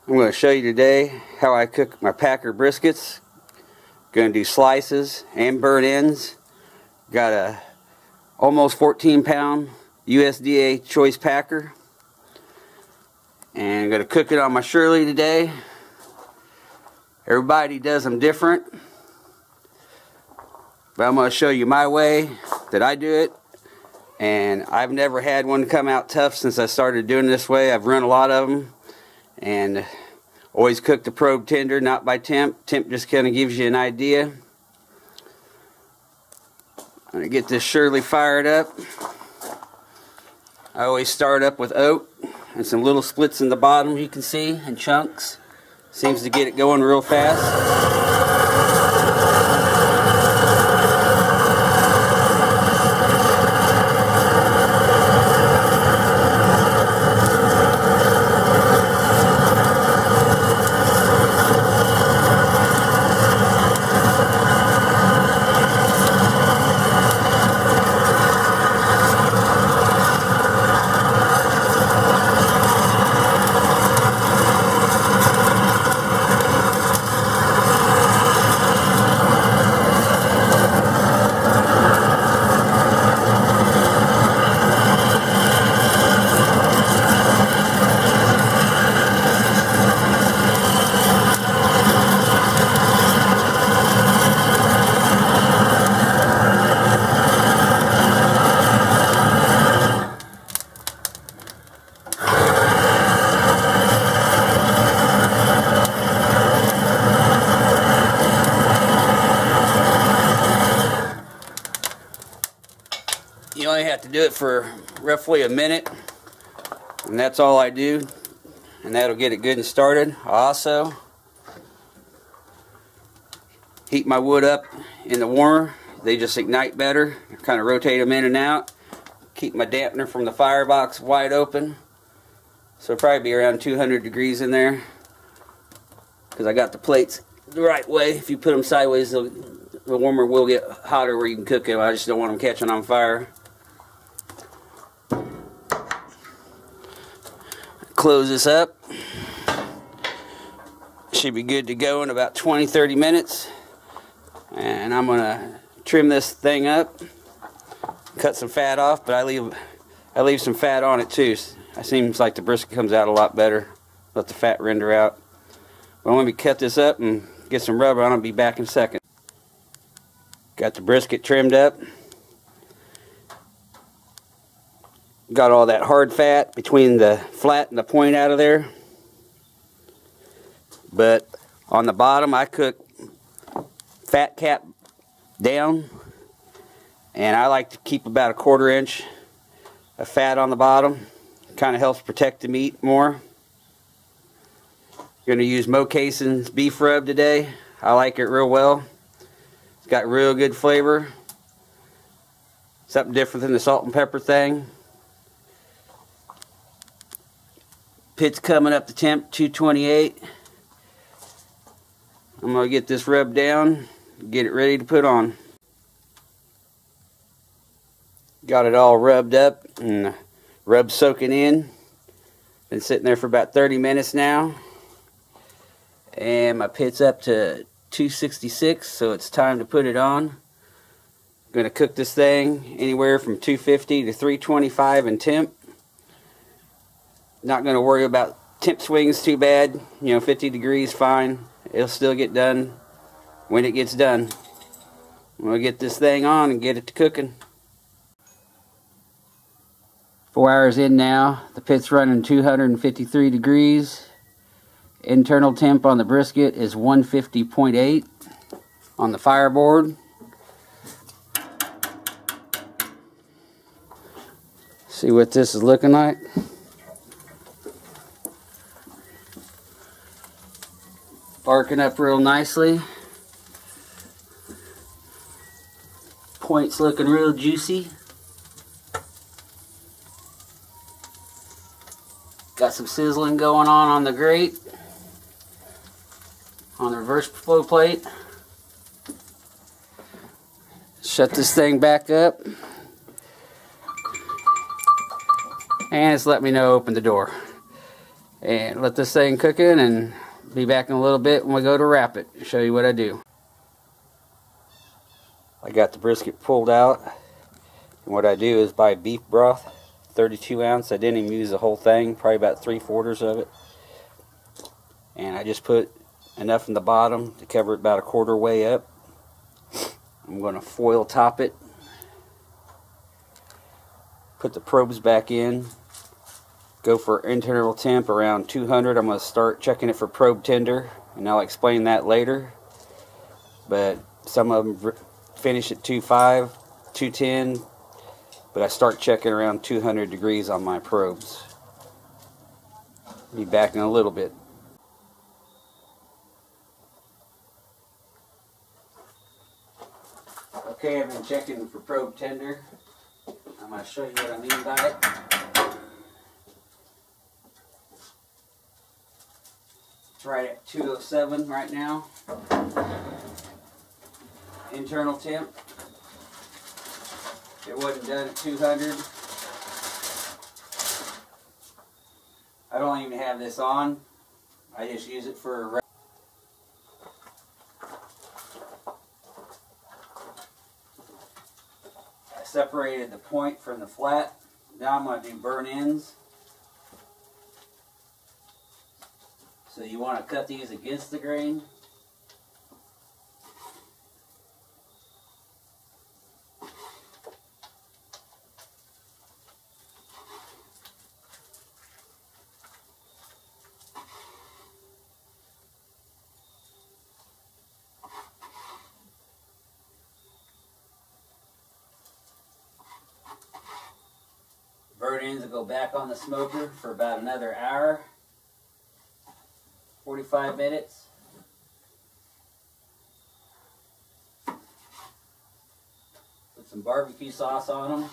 I'm going to show you today how I cook my Packer briskets. Going to do slices and burnt ends. Got a almost 14-pound USDA choice Packer. And I'm going to cook it on my Shirley today. Everybody does them different, but I'm going to show you my way that I do it. And I've never had one come out tough since I started doing this way. I've run a lot of them and always cook the probe tender, not by temp. Temp just kind of gives you an idea. I'm going to get this Shirley fired up. I always start up with oat and some little splits in the bottom you can see in chunks. Seems to get it going real fast. You only have to do it for roughly a minute, and that's all I do, and that'll get it good and started. I also heat my wood up in the warmer. They just ignite better. Kind of rotate them in and out. Keep my dampener from the firebox wide open, so it'll probably be around 200 degrees in there, because I got the plates the right way. If you put them sideways, the warmer will get hotter where you can cook them. I just don't want them catching on fire. Close this up. Should be good to go in about 20-30 minutes. And I'm going to trim this thing up, cut some fat off, but I leave some fat on it too. It seems like the brisket comes out a lot better. Let the fat render out. But I'm going to cut this up and get some rubber on it. I'll be back in a second. Got the brisket trimmed up. Got all that hard fat between the flat and the point out of there. But on the bottom I cook fat cap down, and I like to keep about 1/4 inch of fat on the bottom. Kind of helps protect the meat more. Going to use Mo Cason's beef rub today. I like it real well. It's got real good flavor. Something different than the salt and pepper thing. Pit's coming up to temp 228. I'm going to get this rubbed down, get it ready to put on. Got it all rubbed up and rub soaking in. Been sitting there for about 30 minutes now. And my pit's up to 266, so it's time to put it on. I'm going to cook this thing anywhere from 250 to 325 in temp. Not going to worry about temp swings too bad. 50 degrees fine. It'll still get done when it gets done. I'm going to get this thing on and get it to cooking. 4 hours in now. The pit's running 253 degrees. Internal temp on the brisket is 150.8 on the fireboard. See what this is looking like. Barking up real nicely. Point's looking real juicy. Got some sizzling going on the grate, on the reverse flow plate. Shut this thing back up. And it's let me know open the door. and let this thing cook in, and be back in a little bit when we go to wrap it. Show you what I do. I got the brisket pulled out, and what I do is buy beef broth, 32 ounce. I didn't even use the whole thing, probably about 3/4 of it. And I just put enough in the bottom to cover it about a quarter way up. I'm going to foil top it. Put the probes back in. Go for internal temp around 200. I'm going to start checking it for probe tender, and I'll explain that later. But some of them finish at 205, 210, but I start checking around 200 degrees on my probes. Be back in a little bit. Okay, I've been checking for probe tender. I'm going to show you what I mean by it. It's right at 207 right now. Internal temp. It wasn't done at 200. I don't even have this on. I just use it for I separated the point from the flat. Now I'm going to do burn ends. So you want to cut these against the grain. Burn ends will go back on the smoker for about another hour, 45 minutes. Put some barbecue sauce on them.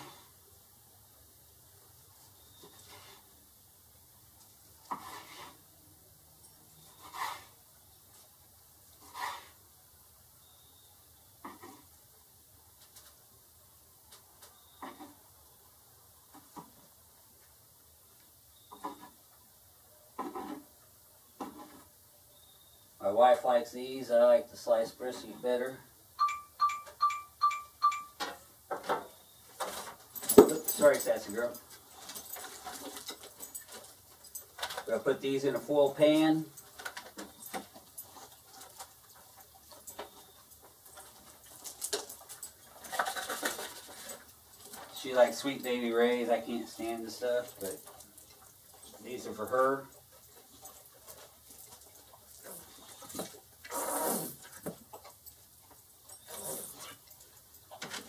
My wife likes these. I like the sliced brisket better. Oops, sorry, sassy girl. I'm going to put these in a foil pan. She likes Sweet Baby Ray's. I can't stand the stuff, but these are for her.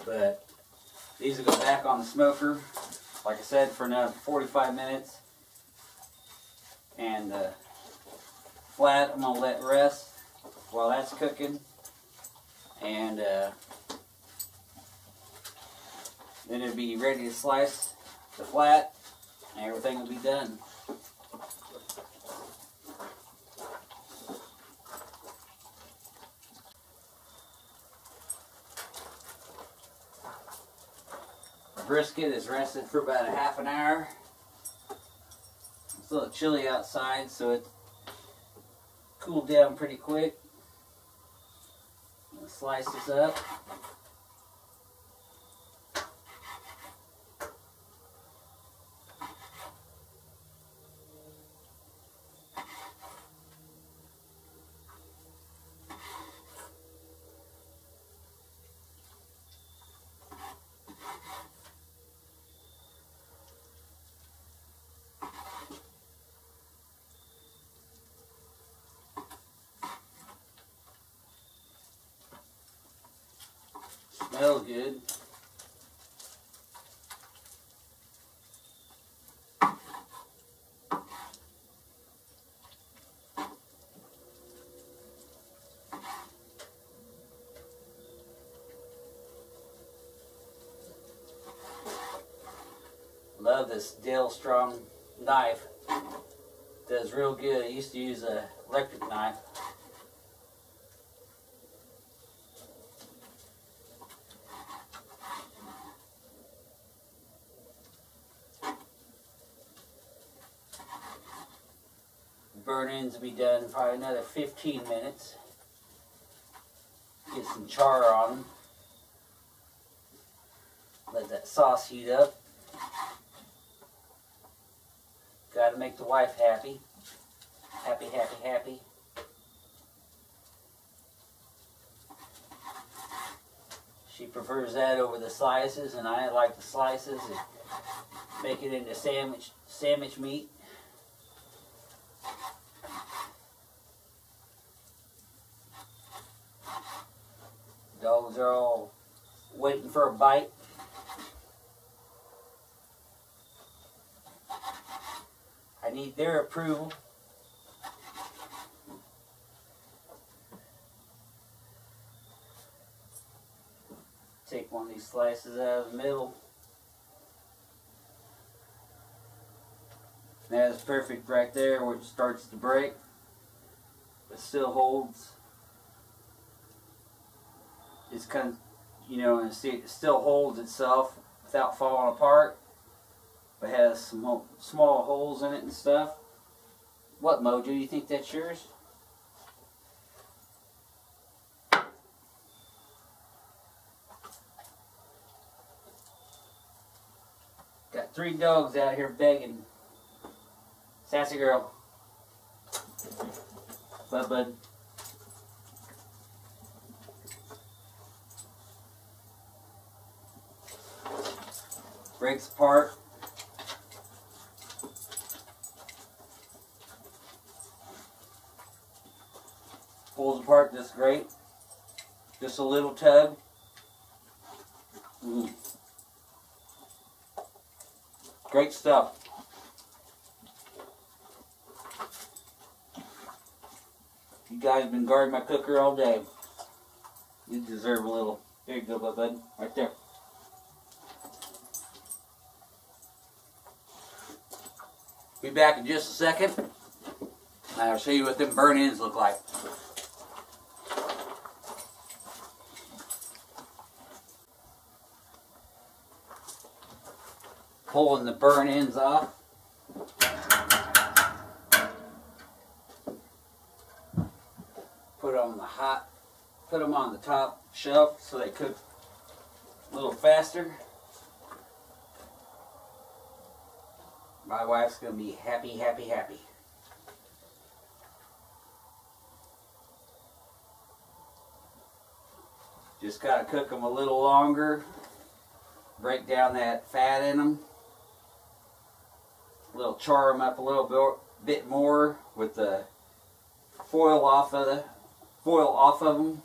But these will go back on the smoker, like I said, for another 45 minutes. And flat, I'm going to let rest while that's cooking. And then it'll be ready to slice the flat, and everything will be done. Brisket is rested for about a half an hour. It's a little chilly outside, so it cooled down pretty quick. Slice this up. Smells good. Love this Dale Strong knife. Does real good. I used to use an electric knife. burnt ends will be done in probably another 15 minutes. Get some char on them. Let that sauce heat up. Gotta make the wife happy. Happy, happy, happy. She prefers that over the slices, and I like the slices and make it into sandwich meat. Dogs are all waiting for a bite. I need their approval. Take one of these slices out of the middle. That's perfect right there where it starts to break, but still holds. It's kind of, you know, and see, it still holds itself without falling apart, but has some small holes in it and stuff. What, Mojo? You think that's yours? Got 3 dogs out here begging. Sassy girl. Bud. Breaks apart. Pulls apart just great. Just a little tug. Great stuff. You guys have been guarding my cooker all day. You deserve a little. There you go, bud. Right there. Be back in just a second. I'll show you what them burnt ends look like. Pulling the burnt ends off. Put them on the top shelf so they cook a little faster. My wife's gonna be happy, happy, happy. Just gotta cook them a little longer. Break down that fat in them. A little char them up a little bit more with the foil off of them.